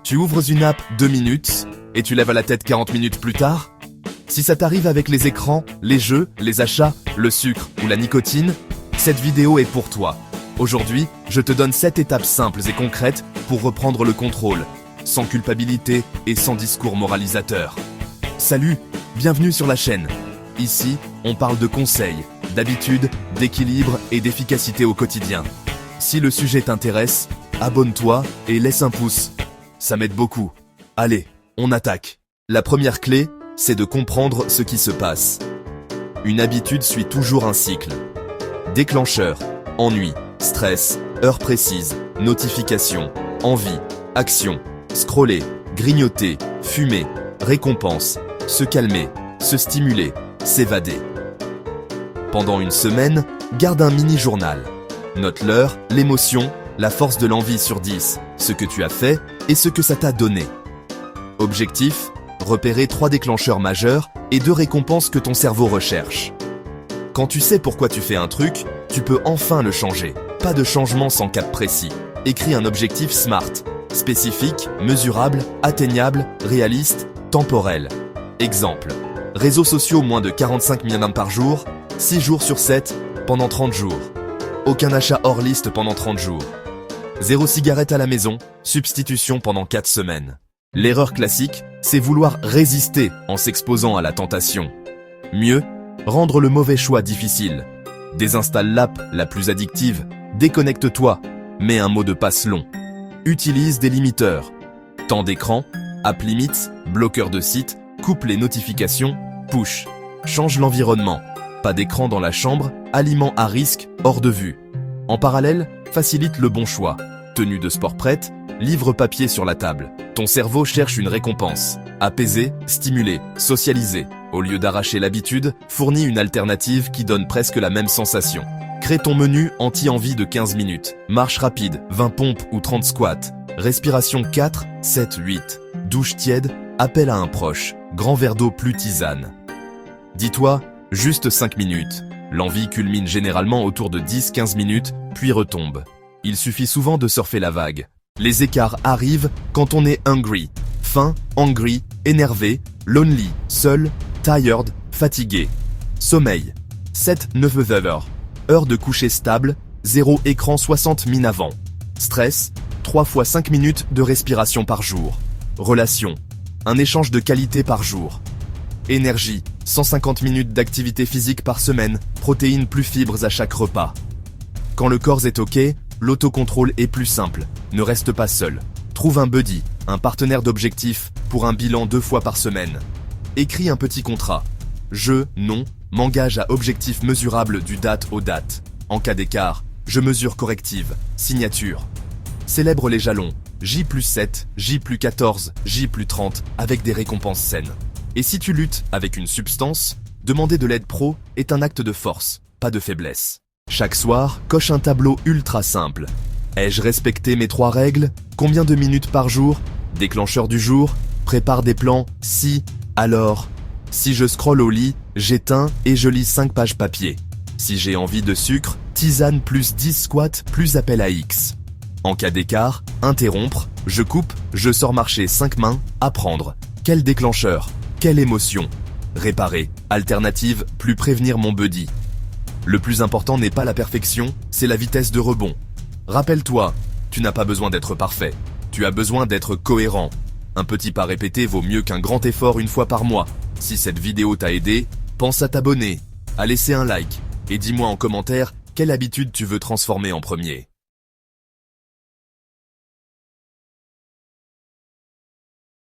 Tu ouvres une app 2 minutes et tu lèves la tête 40 minutes plus tard? Si ça t'arrive avec les écrans, les jeux, les achats, le sucre ou la nicotine, cette vidéo est pour toi. Aujourd'hui, je te donne 7 étapes simples et concrètes pour reprendre le contrôle, sans culpabilité et sans discours moralisateur. Salut, bienvenue sur la chaîne. Ici, on parle de conseils, d'habitudes, d'équilibre et d'efficacité au quotidien. Si le sujet t'intéresse, abonne-toi et laisse un pouce. Ça m'aide beaucoup. Allez, on attaque. La première clé, c'est de comprendre ce qui se passe. Une habitude suit toujours un cycle. Déclencheur, ennui, stress, heure précise, notification, envie, action, scroller, grignoter, fumer, récompense, se calmer, se stimuler, s'évader. Pendant une semaine, garde un mini-journal. Note l'heure, l'émotion, la force de l'envie sur 10, ce que tu as fait et ce que ça t'a donné. Objectif, repérer 3 déclencheurs majeurs et 2 récompenses que ton cerveau recherche. Quand tu sais pourquoi tu fais un truc, tu peux enfin le changer. Pas de changement sans cap précis. Écris un objectif SMART. Spécifique, mesurable, atteignable, réaliste, temporel. Exemple. Réseaux sociaux moins de 45 minutes par jour, 6 jours sur 7, pendant 30 jours. Aucun achat hors liste pendant 30 jours. 0 cigarette à la maison, substitution pendant 4 semaines. L'erreur classique, c'est vouloir résister en s'exposant à la tentation. Mieux, rendre le mauvais choix difficile. Désinstalle l'app la plus addictive, déconnecte-toi, mets un mot de passe long. Utilise des limiteurs. Temps d'écran, app limite, bloqueur de site, coupe les notifications, push. Change l'environnement. Pas d'écran dans la chambre, aliments à risque, hors de vue. En parallèle, facilite le bon choix. Tenue de sport prête, livre papier sur la table. Ton cerveau cherche une récompense. Apaiser, stimuler, socialiser. Au lieu d'arracher l'habitude, fournis une alternative qui donne presque la même sensation. Crée ton menu anti-envie de 15 minutes. Marche rapide, 20 pompes ou 30 squats. Respiration 4, 7, 8. Douche tiède, appel à un proche. Grand verre d'eau plus tisane. Dis-toi, juste 5 minutes. L'envie culmine généralement autour de 10-15 minutes, puis retombe. Il suffit souvent de surfer la vague. Les écarts arrivent quand on est hungry, faim, angry, énervé, lonely, seul, tired, fatigué. Sommeil, 7-9 heures. Heure de coucher stable, 0 écran 60 min avant. Stress, 3 fois 5 minutes de respiration par jour. Relation, un échange de qualité par jour. Énergie, 150 minutes d'activité physique par semaine, protéines plus fibres à chaque repas. Quand le corps est OK, l'autocontrôle est plus simple. Ne reste pas seul. Trouve un buddy, un partenaire d'objectif, pour un bilan 2 fois par semaine. Écris un petit contrat. Je, non, m'engage à objectif mesurable du date aux dates. En cas d'écart, je mesure corrective. Signature. Célèbre les jalons. J+7, J+14, J+30 avec des récompenses saines. Et si tu luttes avec une substance, demander de l'aide pro est un acte de force, pas de faiblesse. Chaque soir, coche un tableau ultra simple. Ai-je respecté mes 3 règles? Combien de minutes par jour? Déclencheur du jour? Prépare des plans? Si, alors. Si je scrolle au lit, j'éteins et je lis 5 pages papier. Si j'ai envie de sucre, tisane plus 10 squats plus appel à X. En cas d'écart, interrompre, je coupe, je sors marcher 5 mains, apprendre. Quel déclencheur? Quelle émotion? Réparer, alternative, plus prévenir mon buddy. Le plus important n'est pas la perfection, c'est la vitesse de rebond. Rappelle-toi, tu n'as pas besoin d'être parfait. Tu as besoin d'être cohérent. Un petit pas répété vaut mieux qu'un grand effort une fois par mois. Si cette vidéo t'a aidé, pense à t'abonner, à laisser un like et dis-moi en commentaire quelle habitude tu veux transformer en premier.